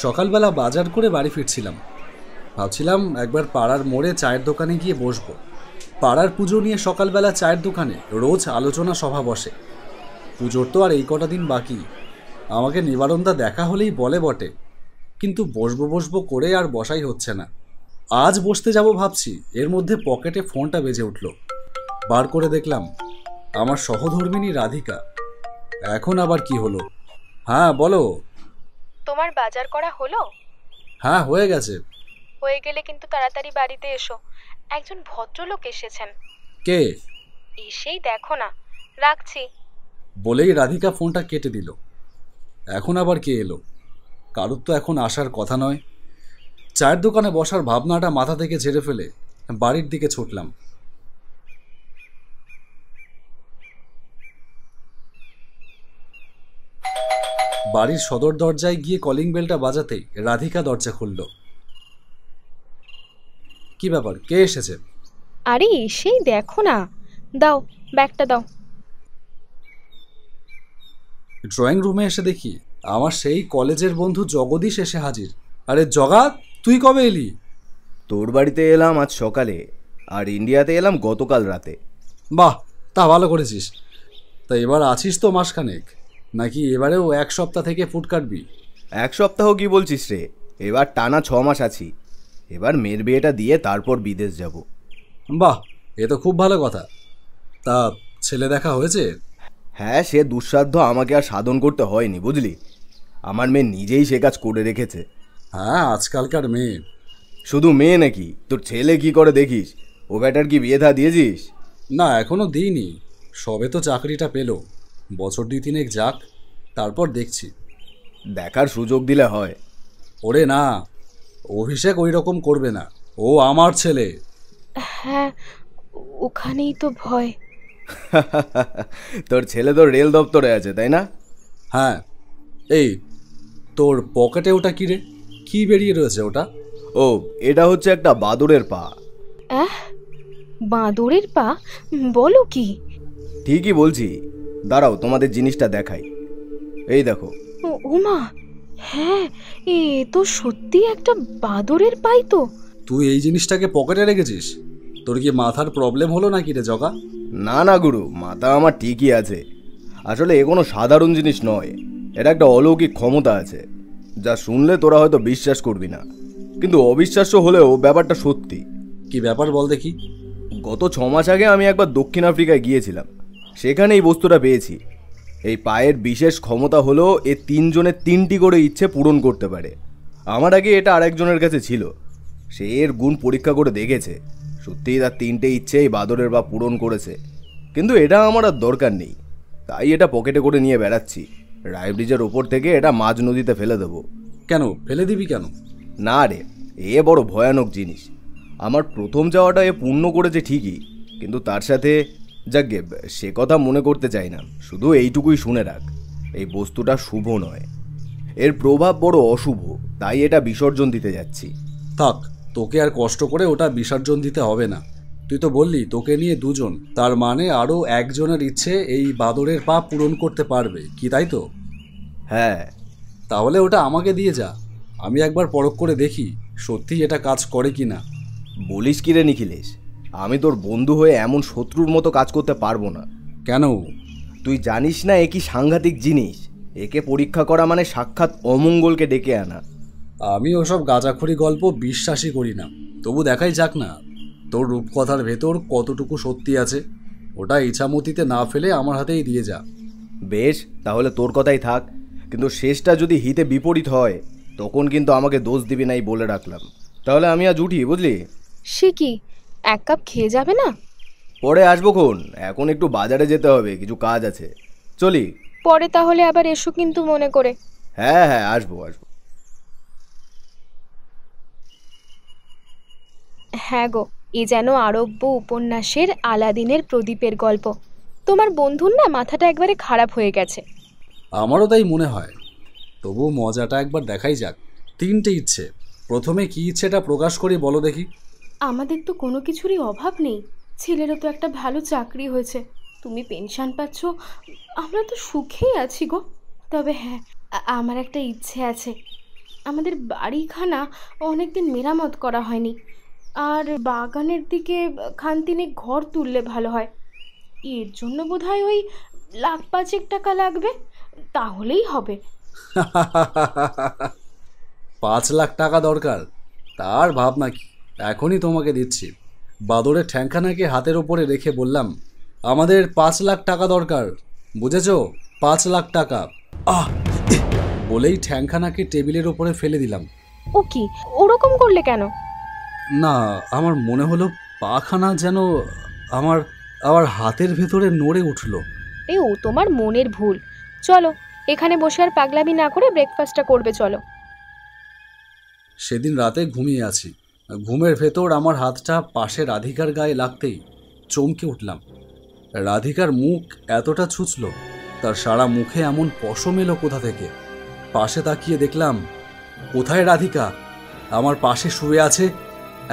সকালবেলা বাজার করে বাড়ি ফিরছিলাম। ভাবছিলাম একবার পাড়ার মোড়ে চায়ের দোকানে গিয়ে বসবো। পাড়ার পুজো নিয়ে সকালবেলা চায়ের দোকানে রোজ আলোচনা সভা বসে। পুজোর তো আর এই কটা দিন বাকি। আমাকে নিবারণদা দেখা হলেই বলে বটে, কিন্তু বসবো বসবো করে আর বসাই হচ্ছে না। আজ বসতে যাব ভাবছি, এর মধ্যে পকেটে ফোনটা বেজে উঠল। বার করে দেখলাম আমার সহধর্মিণী রাধিকা। এখন আবার কি হলো? হ্যাঁ বলো। তোমার বাজার করা হলো? হ্যাঁ হয়ে গেছে। হয়ে গেলে কিন্তু তাড়াতাড়ি বাড়িতে এসো, একজন ভদ্রলোক এসেছেন। কে? এসেই দেখো না। রাখছি। বলেই রাধিকা ফোনটা কেটে দিল। এখন আবার কে এলো? কারুর তো এখন আসার কথা নয়। চায়ের দোকানে বসার ভাবনাটা মাথা থেকে ঝেড়ে ফেলে বাড়ির দিকে ছুটলাম। বাড়ির সদর দরজায় গিয়ে কলিং বেলটা বাজাতেই রাধিকা দরজা খুলল। কি ব্যাপার, কে এসেছে? আরে এসেই দেখো না। দাও, ব্যাগটা দাও। ড্রয়িং রুমে এসে দেখি আমার সেই কলেজের বন্ধু জগদীশ এসে হাজির। আরে জগা, তুই কবে এলি? তোর বাড়িতে এলাম আজ সকালে, আর ইন্ডিয়াতে এলাম গতকাল রাতে। বাহ, তা ভালো করেছিস। তা এবার আছিস তো মাসখানেক, নাকি এবারেও এক সপ্তাহ থেকে ফুট কাটবি? এক সপ্তাহ কি বলছিস রে? এবার টানা 6 মাস আছি। এবার মেয়ের বিয়েটা দিয়ে তারপর বিদেশ যাব। বাহ, এ তো খুব ভালো কথা। তা ছেলে দেখা হয়েছে? হ্যাঁ, সে দুঃসাধ্য আমাকে আর সাধন করতে হয়নি, বুঝলি। আমার মেয়ে নিজেই সে কাজ করে রেখেছে। হ্যাঁ, আজকালকার মেয়ে। শুধু মেয়ে নাকি, তোর ছেলে কি করে দেখিস? ও ব্যাটার কি বিয়ে থা দিয়েছিস? না, এখনো দিইনি। সবে তো চাকরিটা পেল। বছর 2-3 যাক, তারপর দেখছি। দেখার সুযোগ দিলে হয়। ওরে না, অভিষেক ওই রকম করবে না। ও আমার ছেলে। হ্যাঁ, ওখানেই তো ভয়। তোর ছেলে তো রেল দপ্তরে আছে, তাই না? হ্যাঁ। এই, তোর পকেটে ওটা কি রে? কি বেরিয়ে রয়েছে ওটা? ও, এটা হচ্ছে একটা বাদুড়ের পা। আহ, বাঁদরের পা? বলো কি? ঠিকই বলছি। দাঁড়াও, তোমাদের জিনিসটা দেখাই। এই দেখো। ওমা, হ্যাঁ, এ তো সত্যি একটা বাঁদরের পাই তো। তুই এই জিনিসটাকে পকেটে রেখেছিস? তোর কি মাথার প্রবলেম হলো নাকি রে জগা? না না গুরু, মাথা আমার ঠিকই আছে। আসলে এ কোনো সাধারণ জিনিস নয়। এটা একটা অলৌকিক ক্ষমতা আছে, যা শুনলে তোরা হয়তো বিশ্বাস করবি না, কিন্তু অবিশ্বাস্য হলেও ব্যাপারটা সত্যি। কি ব্যাপার বল দেখি। গত 6 মাস আগে আমি একবার দক্ষিণ আফ্রিকায় গিয়েছিলাম। সেখানে এই বস্তুটা পেয়েছি। এই পায়ের বিশেষ ক্ষমতা হলো এ 3 জনের 3টি করে ইচ্ছে পূরণ করতে পারে। আমার আগে এটা আরেকজনের কাছে ছিল। সে এর গুণ পরীক্ষা করে দেখেছে। সত্যিই তার 3টে ইচ্ছে এই বাদরের বা পূরণ করেছে। কিন্তু এটা আমার আর দরকার নেই, তাই এটা পকেটে করে নিয়ে বেড়াচ্ছি। রায় ব্রিজের ওপর থেকে এটা মাঝ নদীতে ফেলে দেবো। কেন ফেলে দিবি কেন? না রে, এ বড় ভয়ানক জিনিস। আমার প্রথম যাওয়াটা এ পূর্ণ করেছে ঠিকই, কিন্তু তার সাথে যাকে সে কথা মনে করতে চাই না। শুধু এইটুকুই শুনে রাখ, এই বস্তুটা শুভ নয়। এর প্রভাব বড় অশুভ, তাই এটা বিসর্জন দিতে যাচ্ছি। থাক, তোকে আর কষ্ট করে ওটা বিসর্জন দিতে হবে না। তুই তো বললি তোকে নিয়ে 2 জন, তার মানে আরও একজনের ইচ্ছে এই বাদরের পা পূরণ করতে পারবে কি, তাই তো? হ্যাঁ। তাহলে ওটা আমাকে দিয়ে যা। আমি একবার পরখ করে দেখি সত্যি এটা কাজ করে কি না। বলিস কি রে নিখিলেশ, আমি তোর বন্ধু হয়ে এমন শত্রুর মতো কাজ করতে পারবো না। কেন? তুই জানিস না এ কি সাংঘাতিক জিনিস? একে পরীক্ষা করা মানে সাক্ষাৎ অমঙ্গলকে ডেকে আনা। আমি ওসব গাঁজাখড়ি গল্প বিশ্বাসই করি না। তবু দেখাই যাক না তোর রূপকথার ভেতর কতটুকু সত্যি আছে। ওটা ইছামতিতে না ফেলে আমার হাতেই দিয়ে যা। বেশ, তাহলে তোর কথাই থাক, কিন্তু শেষটা যদি হিতে বিপরীত হয় তখন কিন্তু আমাকে দোষ দিবি নাই বলে রাখলাম। তাহলে আমি আজ উঠি, বুঝলি। সে কি, 1 কাপ খেয়ে যাবে না? পরে আসবো খন, এখন একটু বাজারে যেতে হবে, কিছু কাজ আছে। চলি। পরে তাহলে আবার এসো কিন্তু মনে করে। হ্যাঁ হ্যাঁ, আসবো আসবো। হ্যাঁ গো, এ যেন আরব্য উপন্যাসের আলাদিনের প্রদীপের গল্প। তোমার বন্ধুর না মাথাটা একবারে খারাপ হয়ে গেছে। আমারও তাই মনে হয়। তবু মজাটা একবার দেখাই যাক। 3টে ইচ্ছে, প্রথমে কি ইচ্ছেটা প্রকাশ করি বলো দেখি। আমাদের তো কোনো কিছুরই অভাব নেই। ছেলেরও তো একটা ভালো চাকরি হয়েছে, তুমি পেনশন পাচ্ছ, আমরা তো সুখেই আছি গো। তবে হ্যাঁ, আমার একটা ইচ্ছে আছে। আমাদের বাড়িখানা অনেকদিন মেরামত করা হয়নি, আর বাগানের দিকে খানতিনেক ঘর তুললে ভালো হয়। এর জন্য বোধহয় ওই 1,05,000 টাকা লাগবে, তাহলেই হবে। 5 লাখ টাকা দরকার? তার ভাবনা কি, এখনই তোমাকে দিচ্ছি। বাদরের ঠ্যাংখানাকে হাতের ওপরে রেখে বললাম, আমাদের 5 লাখ টাকা দরকার, বুঝেছো? 5 লাখ টাকা। আহ ইহ! বলেই ঠ্যাংখানাকে টেবিলের ওপরে ফেলে দিলাম। ও কি ওরকম করলে কেন? না, আমার মনে হলো পাখানা যেন আমার আমার হাতের ভেতরে নড়ে উঠল। ও তোমার মনের ভুল। চলো, এখানে বসে আর পাগলামি না করে ব্রেকফাস্টটা করবে, চলো। সেদিন রাতে ঘুমিয়ে আছি, ঘুমের ভেতর আমার হাতটা পাশে রাধিকার গায়ে লাগতেই চমকে উঠলাম। রাধিকার মুখ এতটা ছুঁচল, তার সারা মুখে এমন পশম এলো কোথা থেকে। পাশে তাকিয়ে দেখলাম, কোথায় রাধিকা? আমার পাশে শুয়ে আছে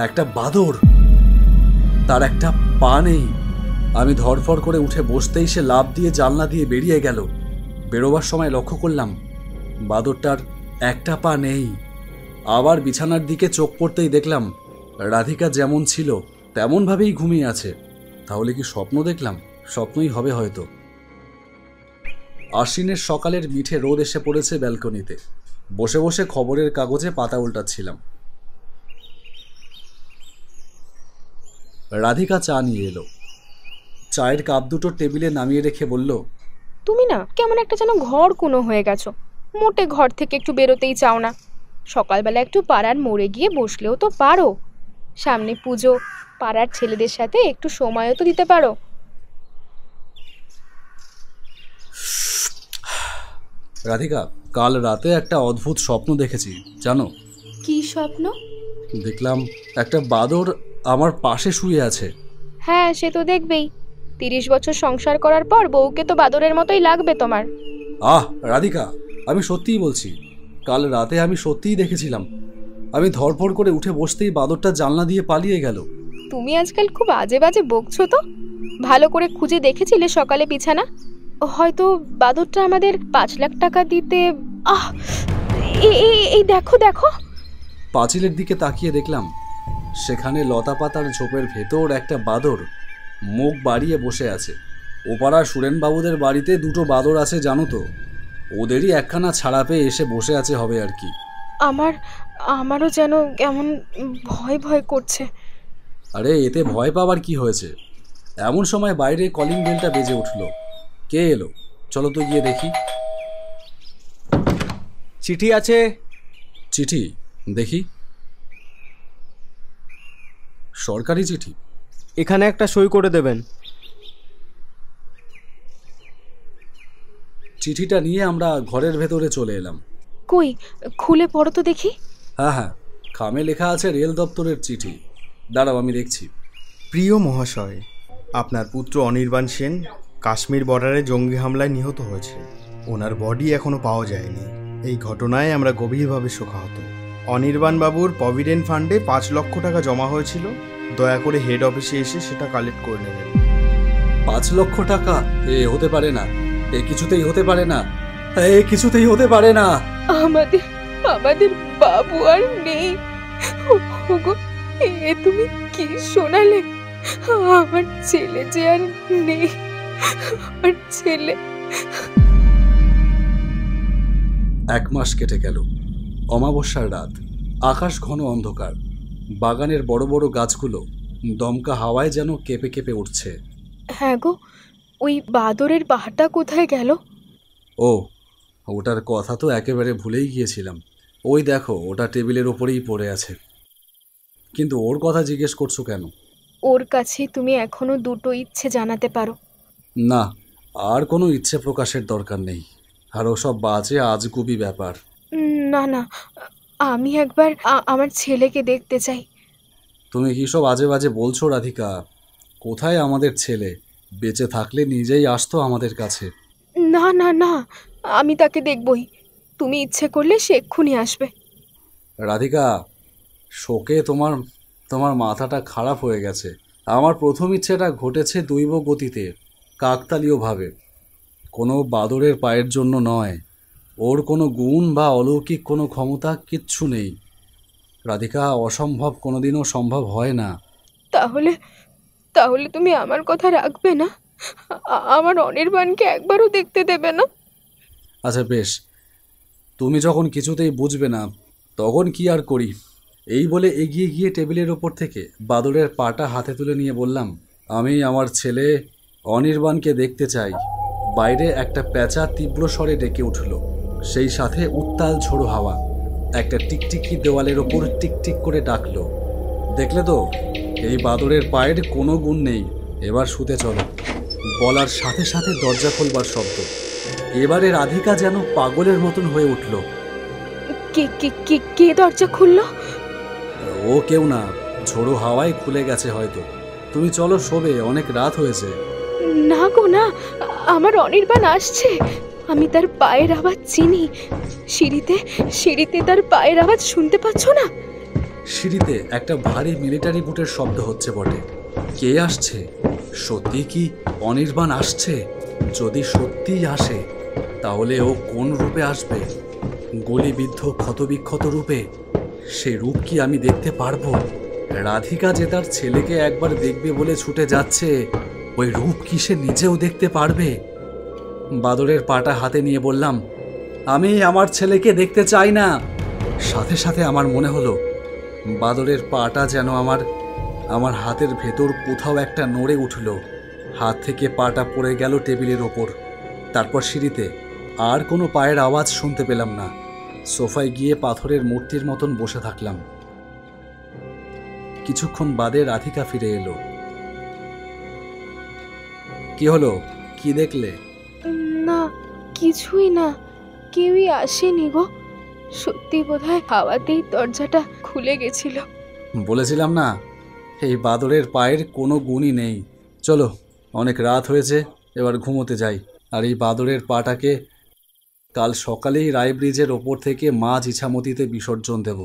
একটা বাদর, তার একটা পা নেই। আমি ধরফর করে উঠে বসতেই সে লাফ দিয়ে জানলা দিয়ে বেরিয়ে গেল। বেরোবার সময় লক্ষ্য করলাম বাদরটার একটা পা নেই। আবার বিছানার দিকে চোখ পড়তেই দেখলাম রাধিকা যেমন ছিল তেমনভাবেই ঘুমিয়ে আছে। তাহলে কি স্বপ্ন দেখলাম? স্বপ্নই হবে হয়তো। আশ্বিনের সকালের মিঠে রোদ এসে পড়েছে ব্যালকনিতে। বসে বসে খবরের কাগজে পাতা উল্টাচ্ছিলাম। রাধিকা চা নিয়ে এলো। চায়ের কাপ দুটো টেবিলে নামিয়ে রেখে বলল, তুমি না কেমন একটা যেন ঘর কোনো হয়ে গেছো, মোটে ঘর থেকে একটু বেরোতেই চাও না। সকালবেলা একটু পাড়ার মোড়ে গিয়ে বসলেও তো পারো। সামনে পুজো, পাড়ার ছেলেদের সাথে একটু সময়ও তো দিতে পারো। রাধিকা, কাল রাতে একটা অদ্ভুত স্বপ্ন দেখেছি জানো? কি স্বপ্ন? দেখলাম একটা বাদর আমার পাশে শুয়ে আছে। হ্যাঁ, সে তো দেখবেই। 30 বছর সংসার করার পর বউকে তো বাদরের মতোই লাগবে তোমার। আহ রাধিকা, আমি সত্যিই বলছি, কাল রাতে আমি সত্যিই দেখেছিলাম। আমি ধরফর করে উঠে বসতেই বাদরটা জানলা দিয়ে পালিয়ে গেল। তুমি আজকাল খুব আজে বাজে বকছো তো। ভালো করে খুঁজে দেখেছিলে সকালে বিছানা? হয়তো বাদরটা আমাদের 5 লাখ টাকা দিতে। আহ, এই দেখো দেখো। পাঁচিলের দিকে তাকিয়ে দেখলাম সেখানে লতা পাতার ঝোপের ভেতর একটা বাদর মুখ বাড়িয়ে বসে আছে। ওপাড়ার সুরেনবাবুদের বাড়িতে দুটো বাদর আছে জানো তো, ওদেরই একখানা ছাড়া পেয়ে এসে বসে আছে হবে আর কি। আমারও যেন কেমন ভয় ভয় করছে। আরে এতে ভয় পাবার কি হয়েছে? এমন সময় বাইরে কলিং বেলটা বেজে উঠল। কে এলো? চলো তো গিয়ে দেখি। চিঠি আছে। চিঠি দেখি। সরকারি চিঠি। এখানে একটা সই করে দেবেন। চিঠিটা নিয়ে আমরা ঘরের ভেতরে চলে এলাম। কই, খুলে পড়ো তো দেখি। হ্যাঁ হ্যাঁ, খামে লেখা আছে রেল দপ্তরের চিঠি। দাঁড়াও আমি দেখছি। প্রিয় মহাশয়, আপনার পুত্র অনির্বাণ সেন কাশ্মীর বর্ডারে জঙ্গি হামলায় নিহত হয়েছে। ওনার বডি এখনও পাওয়া যায়নি। এই ঘটনায় আমরা গভীরভাবে শোকাহত। অনির্বাণ বাবুর প্রভিডেন্ট ফান্ডে 5 লক্ষ টাকা জমা হয়েছিল। দয়া করে হেড অফিসে এসে সেটা কালেক্ট করে নেবেন। 5 লক্ষ টাকা? এ হতে পারে না, এ কিছুতেই হতে পারে না, এ কিছুতেই হতে পারে না। আমাদের বাবু আর নেই। ওগো, এ তুমি কি শোনালে? আমার ছেলে যে আর নেই। আমার ছেলে। 1 মাস কেটে গেল। অমাবস্যার রাত, আকাশ ঘন অন্ধকার। বাগানের বড় বড় গাছগুলো দমকা হাওয়ায় যেন কেঁপে কেঁপে উঠছে। হ্যাঁ গো, ওই বাদরের পাহাড়টা কোথায় গেল? ও, ওটার কথা তো একেবারে ভুলেই গিয়েছিলাম। ওই দেখো, ওটা টেবিলের ওপরেই পড়ে আছে। কিন্তু ওর কথা জিজ্ঞেস করছো কেন? ওর কাছে তুমি এখনো দুটো ইচ্ছে জানাতে পারো। না, আর কোনো ইচ্ছে প্রকাশের দরকার নেই। আর ওসব বাজে আজগুবি ব্যাপার। না না, আমি একবার আমার ছেলেকে দেখতে চাই। তুমি কি সব আজে বাজে বলছো রাধিকা? কোথায় আমাদের ছেলে? বেঁচে থাকলে নিজেই আসতো আমাদের কাছে। না না না, আমি তাকে দেখবই। তুমি ইচ্ছে করলে সে এক্ষুনি আসবে। রাধিকা, শোকে তোমার তোমার মাথাটা খারাপ হয়ে গেছে। আমার প্রথম ইচ্ছেটা ঘটেছে দৈব গতিতে, কাকতালীয়ভাবে, কোনো বাদরের পায়ের জন্য নয়। ওর কোনো গুণ বা অলৌকিক কোনো ক্ষমতা কিচ্ছু নেই। রাধিকা, অসম্ভব কোনোদিনও সম্ভব হয় না। তাহলে তাহলে তুমি আমার কথা রাখবে না? আমার অনির্বাণকে একবারও দেখতে দেবে না? আচ্ছা বেশ, তুমি যখন কিছুতেই বুঝবে না তখন কি আর করি। এই বলে এগিয়ে গিয়ে টেবিলের ওপর থেকে বাদলের পাটা হাতে তুলে নিয়ে বললাম, আমি আমার ছেলে অনির্বাণকে দেখতে চাই। বাইরে একটা প্যাঁচা তীব্র স্বরে ডেকে উঠল, সেই সাথে উত্তাল ঝোড়ো হাওয়া। একটা টিকটিকি দেওয়ালের ওপর টিকটিক করে ডাকলো, দেখলে তো, এই বাদরের পায়ের কোনো গুণ নেই, এবার শুতে চলো। বলার সাথে সাথে দরজা খোলবার শব্দ। এবারে রাধিকা যেন পাগলের মতন হয়ে উঠল। কে কে কে কে দরজা খুললো? ও কেউ না, ঝোড়ো হাওয়ায় খুলে গেছে হয়তো। তুমি চলো শোবে, অনেক রাত হয়েছে। না গো না, আমার অনির্বাণ আসছে। আমি তার পায়ের আওয়াজ চিনি। সিঁড়িতে তার পায়ের আওয়াজ শুনতে পাচ্ছ না? সিঁড়িতে একটা ভারী মিলিটারি বুটের শব্দ হচ্ছে বটে। কে আসছে? সত্যি কি অনির্বাণ আসছে? যদি সত্যিই আসে তাহলে ও কোন রূপে আসবে? গলিবিদ্ধ ক্ষতবিক্ষত রূপে? সে রূপ কি আমি দেখতে পারবো? রাধিকা যে তার ছেলেকে একবার দেখবে বলে ছুটে যাচ্ছে, ওই রূপ কি সে নিজেও দেখতে পারবে? বাদরের পাটা হাতে নিয়ে বললাম, আমি আমার ছেলেকে দেখতে চাই না। সাথে সাথে আমার মনে হলো বাদরের পাটা যেন আমার হাতের ভেতর কোথাও একটা নড়ে উঠল। হাত থেকে পাটা পড়ে গেল টেবিলের ওপর। তারপর সিঁড়িতে আর কোনো পায়ের আওয়াজ শুনতে পেলাম না। সোফায় গিয়ে পাথরের মূর্তির মতন বসে থাকলাম। কিছুক্ষণ বাদে রাধিকা ফিরে এলো। কি হলো? কি দেখলে? না, কিছুই না, কেউই আসেনি গো। সত্যি বোধহয় হাওয়াতেই দরজাটা খুলে গেছিল। বলেছিলাম না, এই বাদরের পায়ের কোনো গুণই নেই। চলো, অনেক রাত হয়েছে, এবার ঘুমোতে যাই। আর এই বাদরের পাটাকে কাল সকালেই রায় ব্রিজের ওপর থেকে মাঝ ইছামতিতে বিসর্জন দেব।